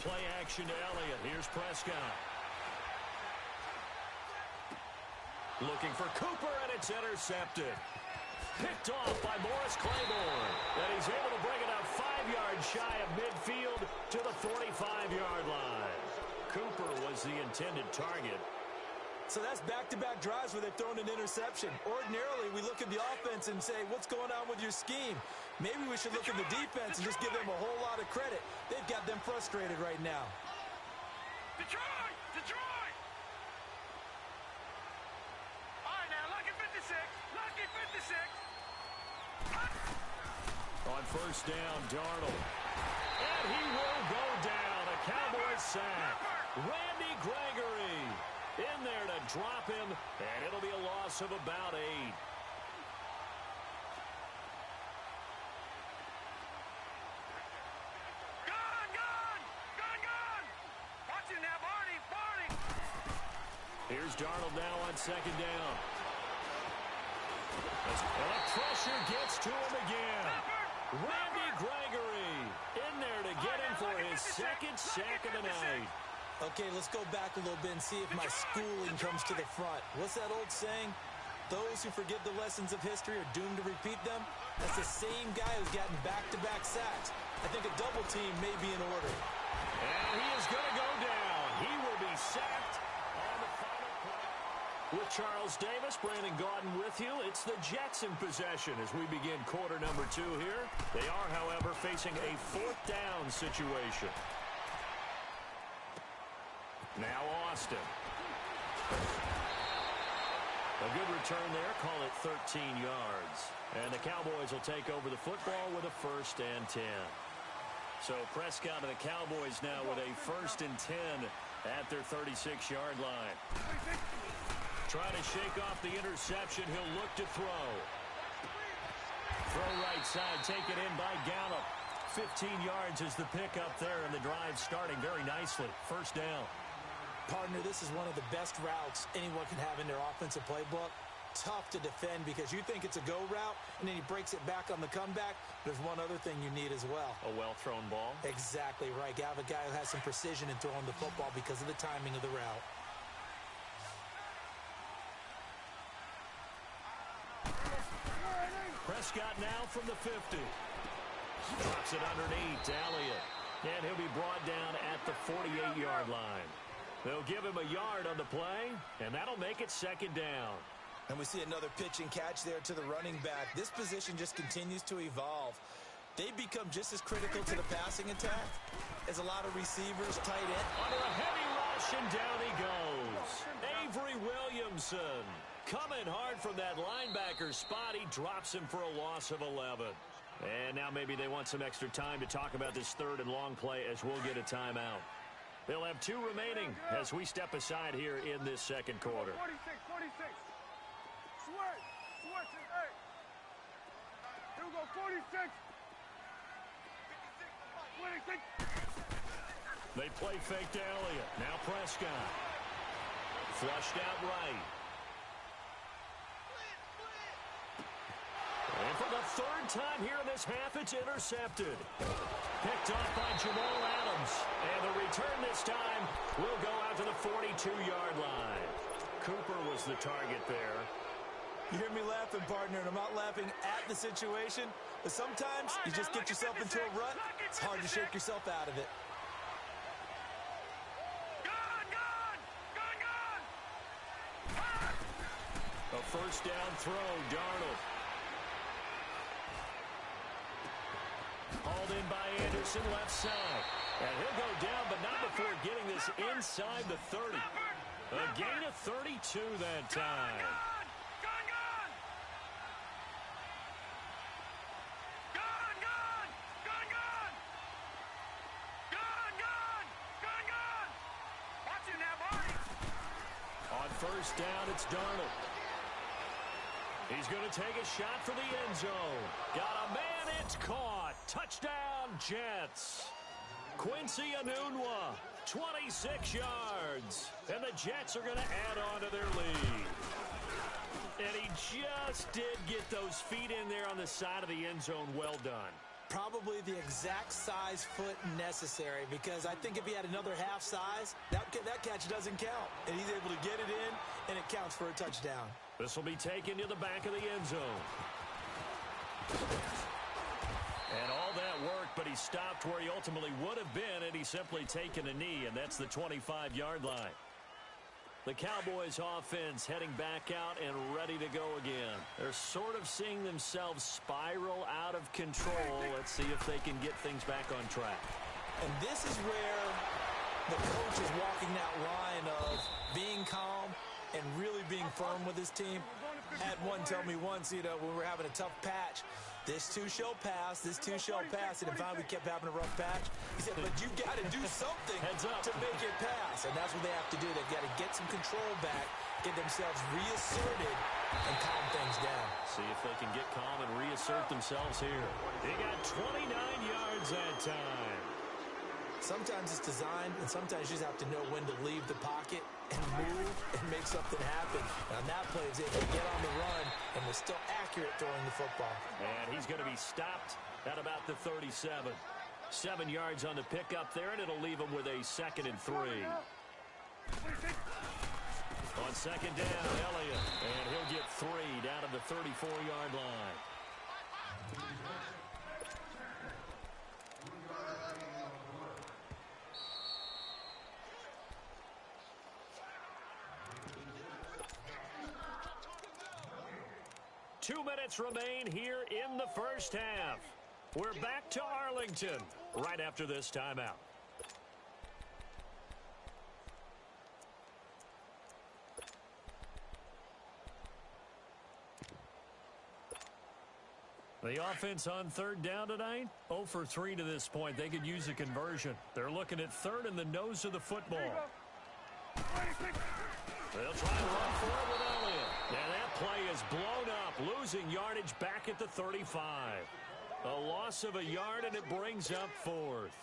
Play action to Elliott. Here's Prescott. Looking for Cooper, and it's intercepted. Picked off by Morris Claiborne. And he's able to bring it up 5 yards shy of midfield to the 45-yard line. Cooper was the intended target. So that's back-to-back drives where they've thrown an interception. Ordinarily, we look at the offense and say, what's going on with your scheme? Maybe we should look at the defense and just give them a whole lot of credit. They've got them frustrated right now. Detroit! Detroit! All right, now, lucky 56. Lucky 56. On first down, Darnold. And he will go down. A Cowboys sack. Randy Gregory in there to drop him, and it'll be a loss of about 8. Gone! Watch it now, Barney! Here's Darnold now on second down. And the pressure gets to him again. Randy Gregory in there to get him for his second sack of the night. Okay, let's go back a little bit and see if my schooling comes to the front. What's that old saying? Those who forget the lessons of history are doomed to repeat them. That's the same guy who's gotten back-to-back sacks. I think a double team may be in order. And he is going to go down. He will be sacked on the final play. With Charles Davis, Brandon Gaudin with you. It's the Jets in possession as we begin quarter number 2 here. They are, however, facing a 4th down situation. Now Austin. A good return there. Call it 13 yards. And the Cowboys will take over the football with a 1st and 10. So Prescott and the Cowboys now with a 1st and 10 at their 36-yard line. Trying to shake off the interception. He'll look to throw. Throw right side, taken in by Gallup. 15 yards is the pickup there, and the drive starting very nicely. 1st down. Partner, this is one of the best routes anyone can have in their offensive playbook. Tough to defend because you think it's a go route, and then he breaks it back on the comeback. There's one other thing you need as well. A well-thrown ball? Exactly right. You have a guy who has some precision in throwing the football because of the timing of the route. Prescott now from the 50. Drops it underneath to Elliott. And he'll be brought down at the 48-yard line. They'll give him a yard on the play, and that'll make it 2nd down. And we see another pitch and catch there to the running back. This position just continues to evolve. They become just as critical to the passing attack as a lot of receivers, tight end. Under a heavy rush, and down he goes. Avery Williamson coming hard from that linebacker spot. He drops him for a loss of 11. And now maybe they want some extra time to talk about this 3rd and long play as we'll get a timeout. They'll have 2 remaining as we step aside here in this 2nd quarter. 46. Switch, hey. Here we go, 46. 26. They play fake to Elliott. Now Prescott. Flushed out right. And for the 3rd time here in this half, it's intercepted. Picked off by Jamal Adams. And the return this time will go out to the 42-yard line. Cooper was the target there. You hear me laughing, partner, and I'm not laughing at the situation, but sometimes you just get yourself into a rut. It's hard to shake yourself out of it. A 1st down throw, Darnold. Hauled in by Anderson, left side. And he'll go down, but not before getting this inside the 30. A gain of 32 that time. On 1st down, it's Darnold. He's going to take a shot for the end zone. Got a man, it's caught. Touchdown, Jets. Quincy Enunwa, 26 yards. And the Jets are going to add on to their lead. And he just did get those feet in there on the side of the end zone. Well done. Probably the exact size foot necessary, because I think if he had another half size, that catch doesn't count. And he's able to get it in, and it counts for a touchdown. This will be taken to the back of the end zone. And all that worked, but he stopped where he ultimately would have been, and he's simply taken a knee, and that's the 25-yard line. The Cowboys offense heading back out and ready to go again. They're sort of seeing themselves spiral out of control. Let's see if they can get things back on track. And this is where the coach is walking that line of being calm and really being firm with his team. Had one tell me once, when we were having a tough patch, this too shall pass, this too shall pass, and finally we kept having a rough patch. He said, but you got to do something to make it pass, and that's what they have to do. They've got to get some control back, get themselves reasserted, and calm things down. See if they can get calm and reassert themselves here. They got 29 yards that time. Sometimes it's designed, and sometimes you just have to know when to leave the pocket and move and make something happen. And on that play, he's able to get on the run and was still accurate throwing the football. And he's going to be stopped at about the 37. 7 yards on the pickup there, and it'll leave him with a 2nd and 3. On second down, Elliott, and he'll get 3 down to the 34-yard line. Two minutes remain here in the first half. We're back to Arlington right after this timeout. The offense on third down tonight, 0 for 3 to this point. They could use a conversion. They're looking at third in the nose of the football. They'll try to run forward with Elliott. And that play is blown up, losing yardage back at the 35. A loss of a yard, and it brings up 4th.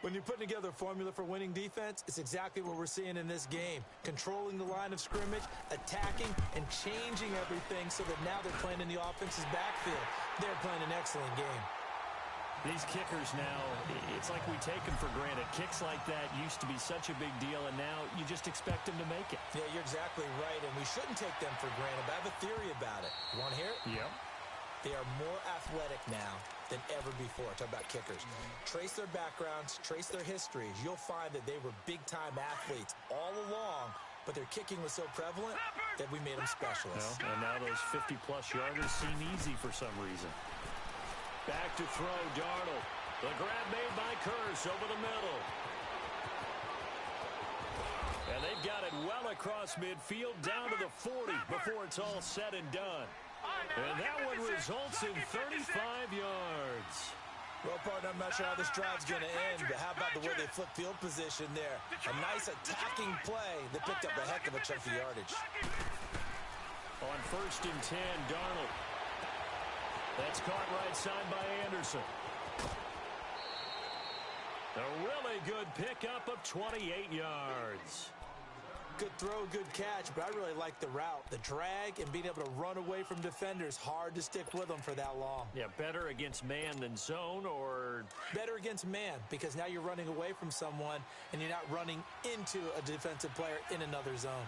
When you're putting together a formula for winning defense, it's exactly what we're seeing in this game. Controlling the line of scrimmage, attacking, and changing everything so that now they're playing in the offense's backfield. They're playing an excellent game. These kickers now, it's like we take them for granted. Kicks like that used to be such a big deal, and now you just expect them to make it. Yeah, you're exactly right, and we shouldn't take them for granted, but I have a theory about it. You want to hear it? Yep. They are more athletic now than ever before. Talk about kickers. Trace their backgrounds, trace their histories. You'll find that they were big-time athletes all along, but their kicking was so prevalent that we made them specialists. Well, and now those 50-plus yarders seem easy for some reason. Back to throw, Darnold. The grab made by Kearse over the middle. And they've got it well across midfield down to the 40 before it's all said and done. And that one results in 35 yards. Well, partner, I'm not sure how this drive's going to end, but how about the way they flip field position there? A nice attacking play that picked up a heck of a chunk of yardage. On 1st and 10, Darnold. That's caught right side by Anderson. A really good pickup of 28 yards. Good throw, good catch, but I really like the route. The drag and being able to run away from defenders, hard to stick with them for that long. Yeah, better against man than zone, or? Better against man, because now you're running away from someone and you're not running into a defensive player in another zone.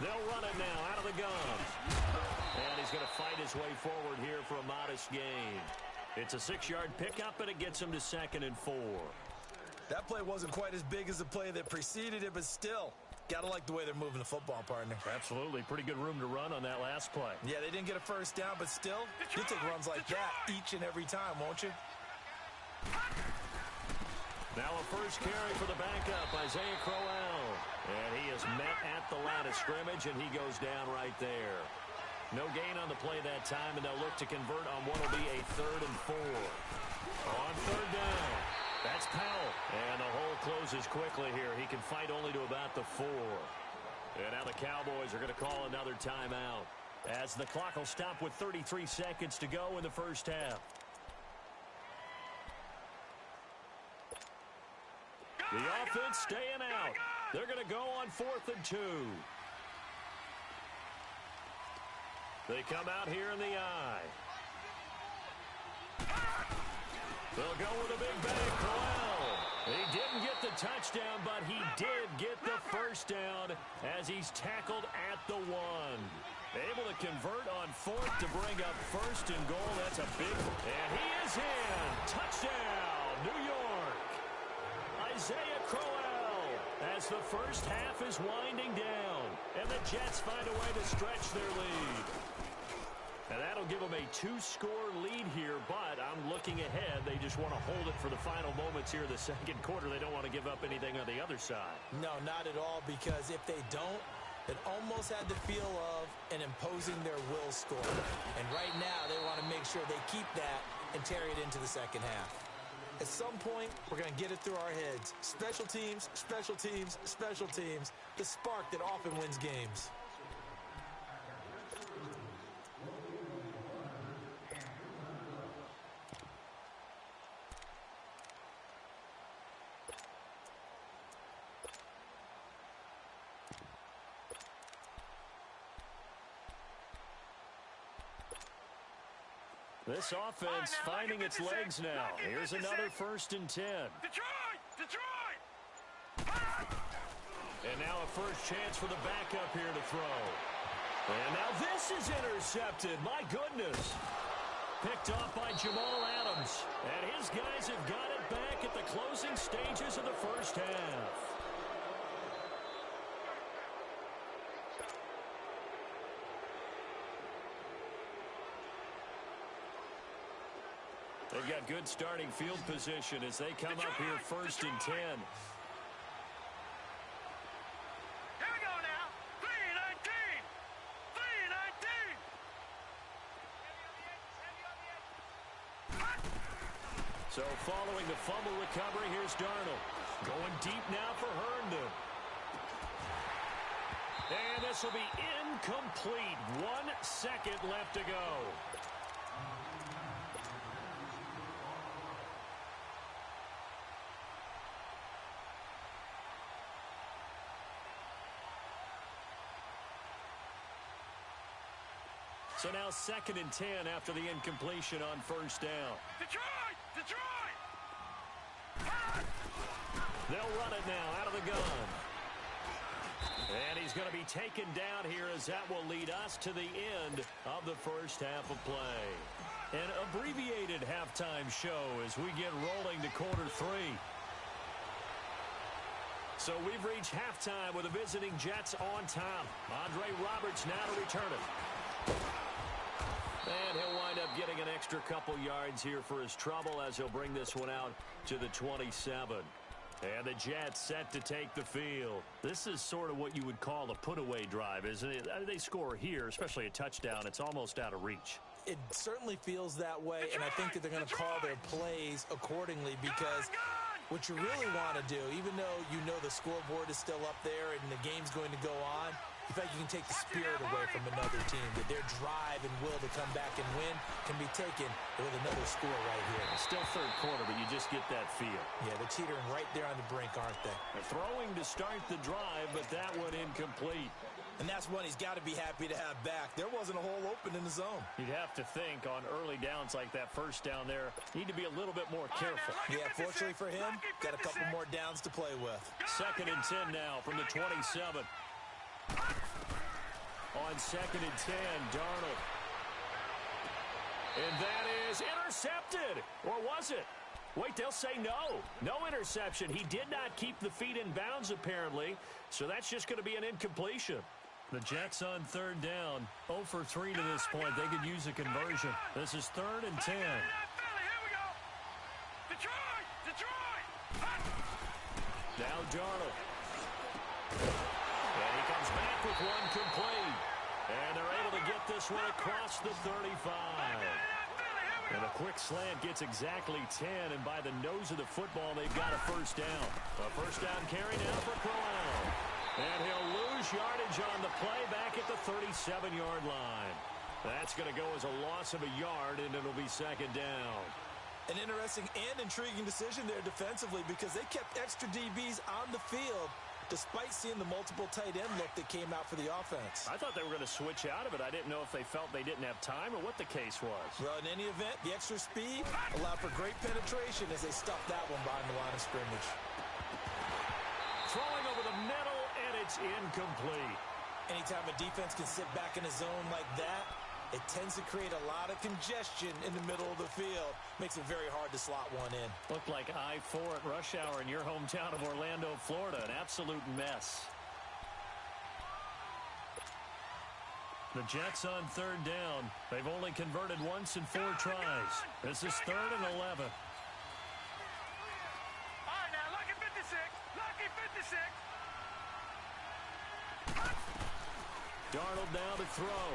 They'll run it now out of the gun. And he's going to fight his way forward here for a modest gain. It's a 6-yard pickup, and it gets him to 2nd and 4. That play wasn't quite as big as the play that preceded it, but still, got to like the way they're moving the football, partner. Absolutely. Pretty good room to run on that last play. Yeah, they didn't get a first down, but still, you take runs like that each and every time, won't you? Now a first carry for the backup, Isaiah Crowell. And he is met at the line of scrimmage, and he goes down right there. No gain on the play that time, and they'll look to convert on what will be a 3rd and 4. On 3rd down, that's Powell. And the hole closes quickly here. He can fight only to about the 4. And now the Cowboys are going to call another timeout, as the clock will stop with 33 seconds to go in the first half. The offense staying out. They're going to go on 4th and 2. They come out here in the I. They'll go with a big bang. Crowell. He didn't get the touchdown, but he did get the first down as he's tackled at the 1. Able to convert on 4th to bring up 1st and goal. That's a big one. And he is in. Touchdown, New York. Isaiah Crowell as the first half is winding down. And the Jets find a way to stretch their lead. And that'll give them a 2-score lead here, but I'm looking ahead. They just want to hold it for the final moments here in the second quarter. They don't want to give up anything on the other side. No, not at all, because if they don't, it almost had the feel of an imposing their will score. And right now, they want to make sure they keep that and carry it into the second half. At some point, we're going to get it through our heads. Special teams, special teams, special teams. The spark that often wins games. This offense finding its legs now. Here's another 1st and 10. Detroit! And now a first chance for the backup here to throw. And now this is intercepted. My goodness. Picked off by Jamal Adams. And his guys have got it back at the closing stages of the first half. They've got good starting field position as they come up here 1st and 10. Here we go now. 3-19. 3-19. So following the fumble recovery, here's Darnold. Going deep now for Herndon. And this will be incomplete. 1 second left to go. So now 2nd and 10 after the incompletion on 1st down. Detroit! They'll run it now out of the gun. And he's going to be taken down here as that will lead us to the end of the first half of play. An abbreviated halftime show as we get rolling to quarter 3. So we've reached halftime with the visiting Jets on top. Andre Roberts now to return it. And he'll wind up getting an extra couple yards here for his trouble as he'll bring this one out to the 27. And the Jets set to take the field. This is sort of what you would call a put-away drive, isn't it? They score here, especially a touchdown. It's almost out of reach. It certainly feels that way, and I think that they're going to call their plays accordingly because what you really want to do, even though you know the scoreboard is still up there and the game's going to go on, in fact, you can take the spirit away from another team, that their drive and will to come back and win can be taken with another score right here. It's still third quarter, but you just get that feel. Yeah, they're teetering right there on the brink, aren't they? They're throwing to start the drive, but that one incomplete. And that's one he's got to be happy to have back. There wasn't a hole open in the zone. You'd have to think on early downs like that first down there, need to be a little bit more careful. Yeah, fortunately for him, got a couple more downs to play with. 2nd and 10 now from the 27. On 2nd and 10, Darnold. And that is intercepted. Or was it? Wait, they'll say no. No interception. He did not keep the feet in bounds, apparently. So that's just going to be an incompletion. The Jets on 3rd down. 0 for 3 to this point. They could use a conversion. This is 3rd and 10. Here we go. Detroit! Now Darnold. And he comes back with one complete. And they're able to get this one across the 35. And a quick slant gets exactly 10. And by the nose of the football, they've got a first down. A first down carry now for Crowell. And he'll lose yardage on the play back at the 37-yard line. That's going to go as a loss of a yard, and it'll be 2nd down. An interesting and intriguing decision there defensively because they kept extra DBs on the field. despite seeing the multiple tight end look that came out for the offense. I thought they were going to switch out of it. I didn't know if they felt they didn't have time or what the case was. Well, in any event, the extra speed allowed for great penetration as they stuffed that one behind the line of scrimmage. Throwing over the middle, and it's incomplete. Anytime a defense can sit back in a zone like that, it tends to create a lot of congestion in the middle of the field. Makes it very hard to slot one in. Looked like I-4 at rush hour in your hometown of Orlando, Florida. An absolute mess. The Jets on third down. They've only converted once in 4 tries. This is 3rd and 11. All right, now, lucky 56. Lucky 56. Darnold now to throw.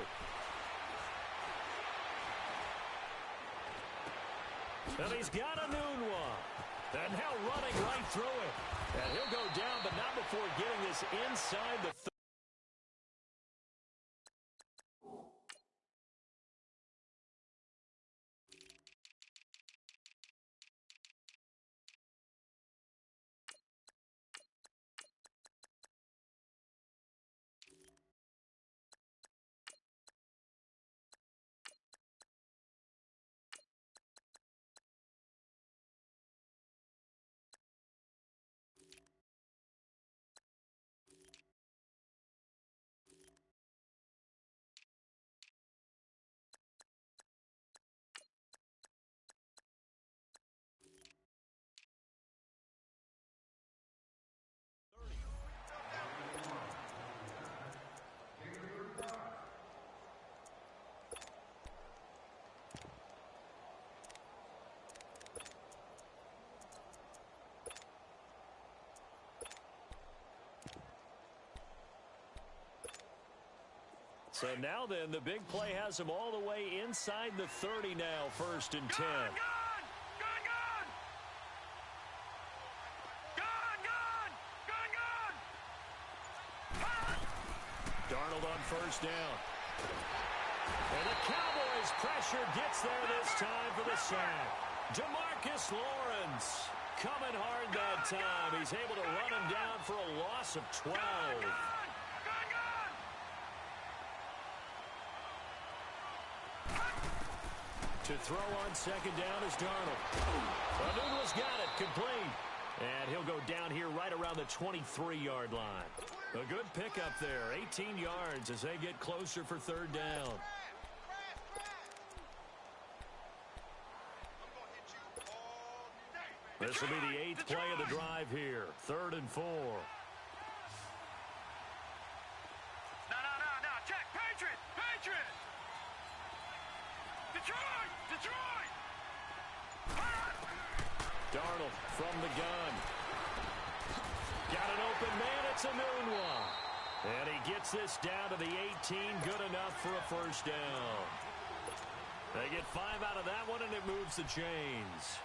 And he's got a noon one. And now running right through it. And he'll go down, but not before getting this inside the 30. So now then, the big play has him all the way inside the 30 now, 1st and 10. Gone! Darnold on 1st down. And the Cowboys pressure gets there this time for the sack. DeMarcus Lawrence coming hard that time. He's able to run him down for a loss of 12. To throw on 2nd down is Darnold. Anuno's got it, complete. And he'll go down here right around the 23-yard line. A good pickup there, 18 yards as they get closer for 3rd down. This will be the 8th play of the drive here, 3rd and 4. No, check, Patriot! Detroit! Darnold from the gun. Got an open man, it's a noon one. And he gets this down to the 18, good enough for a 1st down. They get 5 out of that one, and it moves the chains.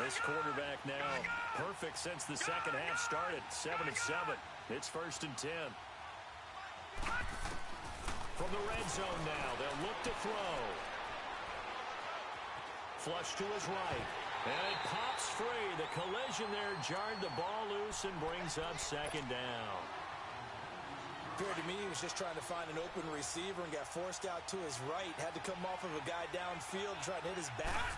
This quarterback now perfect since the second half started, 7 of 7. It's 1st and 10. From the red zone now, they'll look to throw. Flush to his right. And it pops free. The collision there jarred the ball loose and brings up 2nd down. Appeared to me he was just trying to find an open receiver and got forced out to his right. Had to come off of a guy downfield, trying to hit his back.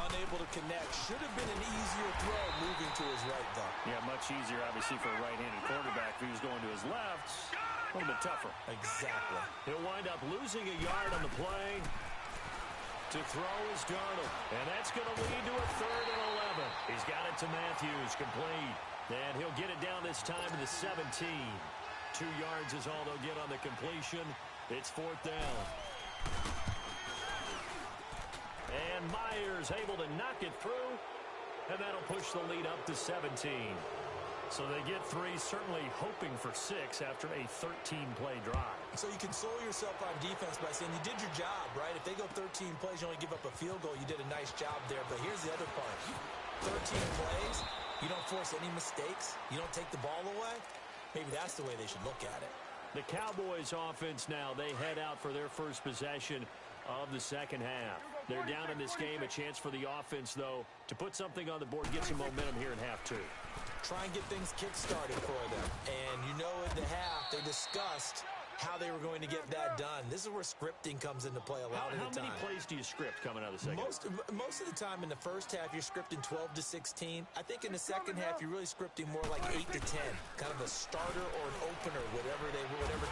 Unable to connect. Should have been an easier throw moving to his right, though. Yeah, much easier, obviously, for a right-handed quarterback. If he was going to his left, a little bit tougher. Exactly. He'll wind up losing a yard on the play. To throw is Darnold. And that's going to lead to a 3rd and 11. He's got it to Matthews, complete. And he'll get it down this time to the 17. 2 yards is all they'll get on the completion. It's 4th down. And Myers able to knock it through. And that'll push the lead up to 17. So they get 3, certainly hoping for 6 after a 13-play drive. So you console yourself on defense by saying you did your job, right? If they go 13 plays, you only give up a field goal, you did a nice job there. But here's the other part. 13 plays, you don't force any mistakes, you don't take the ball away. Maybe that's the way they should look at it. The Cowboys offense now, they head out for their first possession of the second half. They're down in this game. A chance for the offense, though, to put something on the board, get some momentum here in half two. Try and get things kick-started for them. And you know in the half, they discussed how they were going to get that done. This is where scripting comes into play a lot of the time. How many plays do you script coming out of the second? Most of the time in the first half, you're scripting 12 to 16. I think in the second half, you're really scripting more like 8 to 10. Kind of a starter or an opener, whatever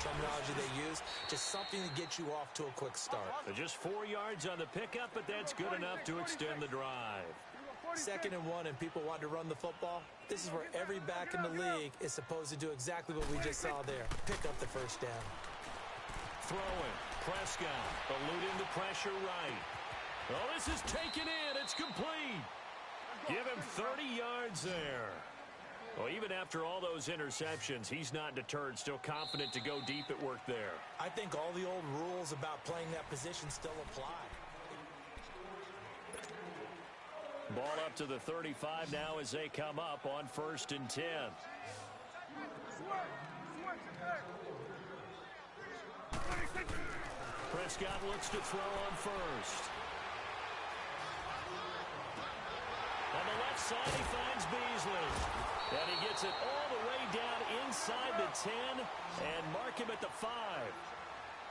terminology they use. Just something to get you off to a quick start. So just 4 yards on the pickup, but that's good enough to extend the drive. 2nd and 1 and people want to run the football. This is where every back in the league is supposed to do exactly what we just saw there. Pick up the first down. Throwing. Prescott eluding the pressure right. Oh, this is taken in. It's complete. Give him 30 yards there. Well, even after all those interceptions, he's not deterred. Still confident to go deep at work there. I think all the old rules about playing that position still apply. Ball up to the 35 now as they come up on 1st and 10. Prescott looks to throw on first. On the left side, he finds Beasley. And he gets it all the way down inside the 10 and mark him at the 5.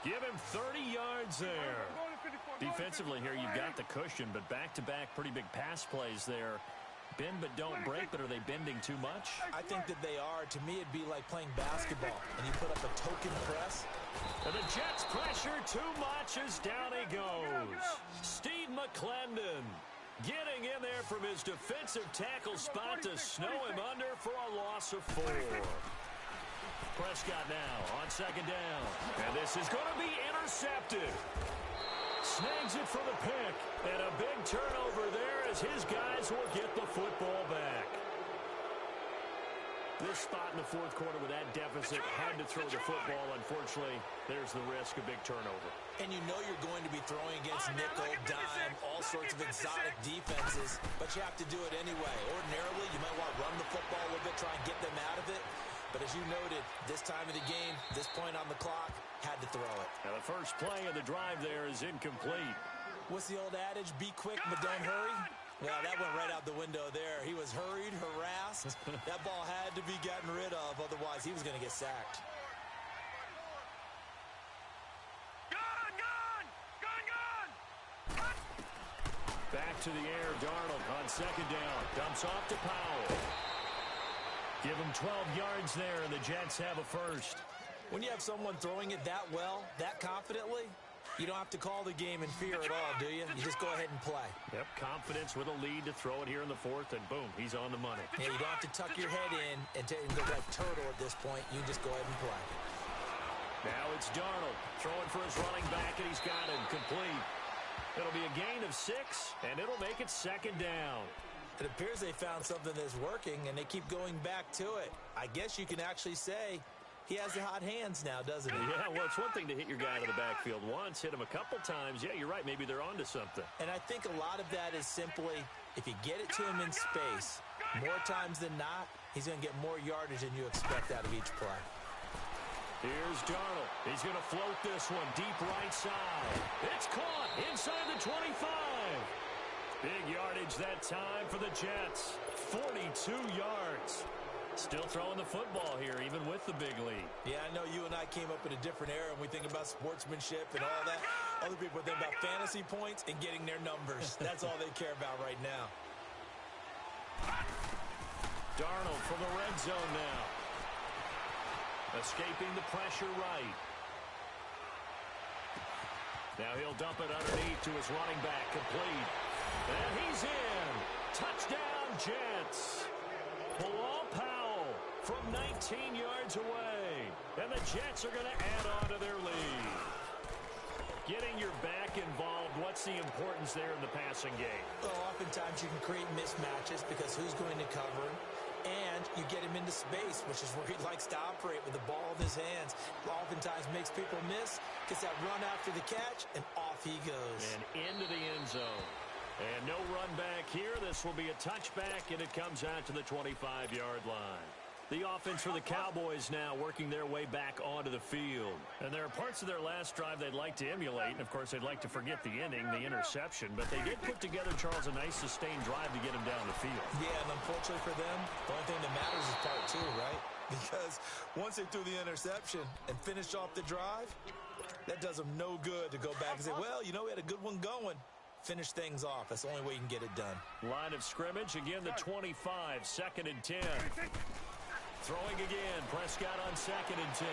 Give him 30 yards there. Defensively here, you've got the cushion, but back-to-back pretty big pass plays there. Bend but don't break, but are they bending too much? I think that they are. To me, it'd be like playing basketball, and you put up a token press. And the Jets pressure too much as down he goes. Steve McClendon getting in there from his defensive tackle spot to snow him under for a loss of 4. Prescott now on 2nd down. And this is going to be intercepted. Snags it for the pick. And a big turnover there as his guys will get the football back. This spot in the 4th quarter with that deficit, had to throw the football. Unfortunately, there's the risk of big turnover. And you know you're going to be throwing against nickel, dime, all sorts of exotic defenses, but you have to do it anyway. Ordinarily, you might want to run the football a little bit, try and get them out of it. But as you noted, this time of the game, this point on the clock, had to throw it. Now the first play of the drive there is incomplete. What's the old adage? Be quick, but don't hurry. Well, that went right out the window there. He was hurried, harassed. That ball had to be gotten rid of, otherwise he was going to get sacked. Back to the air, Darnold on 2nd down. Dumps off to Powell. Give him 12 yards there, and the Jets have a first. When you have someone throwing it that well, that confidently, you don't have to call the game in fear at all, do you? You just go ahead and play. Yep, confidence with a lead to throw it here in the 4th, and boom, he's on the money. Yeah, you don't have to tuck your head in and go like turtle at this point. You just go ahead and play. Now it's Darnold throwing for his running back, and he's got him complete. It'll be a gain of 6, and it'll make it 2nd down. It appears they found something that's working, and they keep going back to it. I guess you can actually say he has the hot hands now, doesn't he? Yeah, well, it's one thing to hit your guy out of the backfield once, hit him a couple times. Yeah, you're right. Maybe they're onto something. And I think a lot of that is simply if you get it to him in space, more times than not, he's going to get more yardage than you expect out of each play. Here's Darnold. He's going to float this one deep right side. It's caught inside the 25. Big yardage that time for the Jets. 42 yards. Still throwing the football here, even with the big lead. Yeah, I know you and I came up in a different era, and we think about sportsmanship and all that. Other people think about fantasy points and getting their numbers. That's all they care about right now. Darnold from the red zone now. Escaping the pressure right. Now he'll dump it underneath to his running back, complete. And he's in. Touchdown, Jets. Bilal Powell from 19 yards away. And the Jets are going to add on to their lead. Getting your back involved, what's the importance there in the passing game? Well, oftentimes you can create mismatches because who's going to cover him? And you get him into space, which is where he likes to operate with the ball in his hands. Oftentimes makes people miss, gets that run after the catch, and off he goes. And into the end zone. And no run back here. This will be a touchback, and it comes out to the 25-yard line. The offense for the Cowboys now working their way back onto the field. And there are parts of their last drive they'd like to emulate. And, of course, they'd like to forget the inning, the interception. But they did put together, Charles, a nice sustained drive to get him down the field. Yeah, and unfortunately for them, the only thing that matters is part two, right? Because once they threw the interception and finished off the drive, that does them no good to go back and say, well, you know, we had a good one going. Finish things off. That's the only way you can get it done. Line of scrimmage, again, the 25, 2nd and 10. Throwing again, Prescott on 2nd and 10.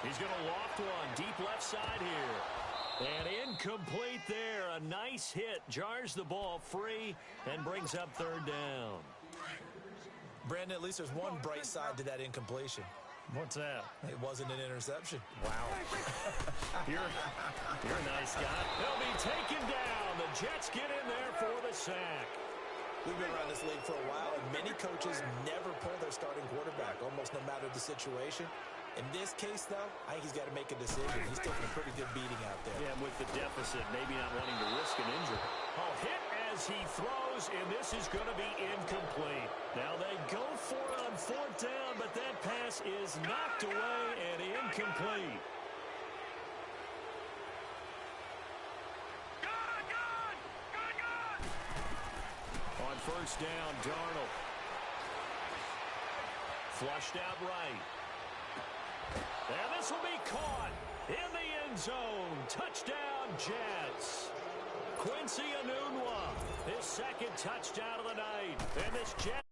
He's going to loft one, deep left side here. And incomplete there. A nice hit, jars the ball free, and brings up 3rd down. Brandon, at least there's one bright side to that incompletion. What's that? It wasn't an interception. Wow. You're a nice guy. He'll be taken down. The Jets get in there for the sack. We've been around this league for a while, and many coaches never pull their starting quarterback, almost no matter the situation. In this case, though, I think he's got to make a decision. He's taking a pretty good beating out there. Yeah, with the deficit, maybe not wanting to risk an injury. Oh, hit as he throws, and this is going to be incomplete. Now they go for it on 4th down, but that pass is knocked away and incomplete. On 1st down, Darnold. Flushed out right. And this will be caught in the end zone. Touchdown, Jets. Quincy Enunwa, his 2nd touchdown of the night. And this Jets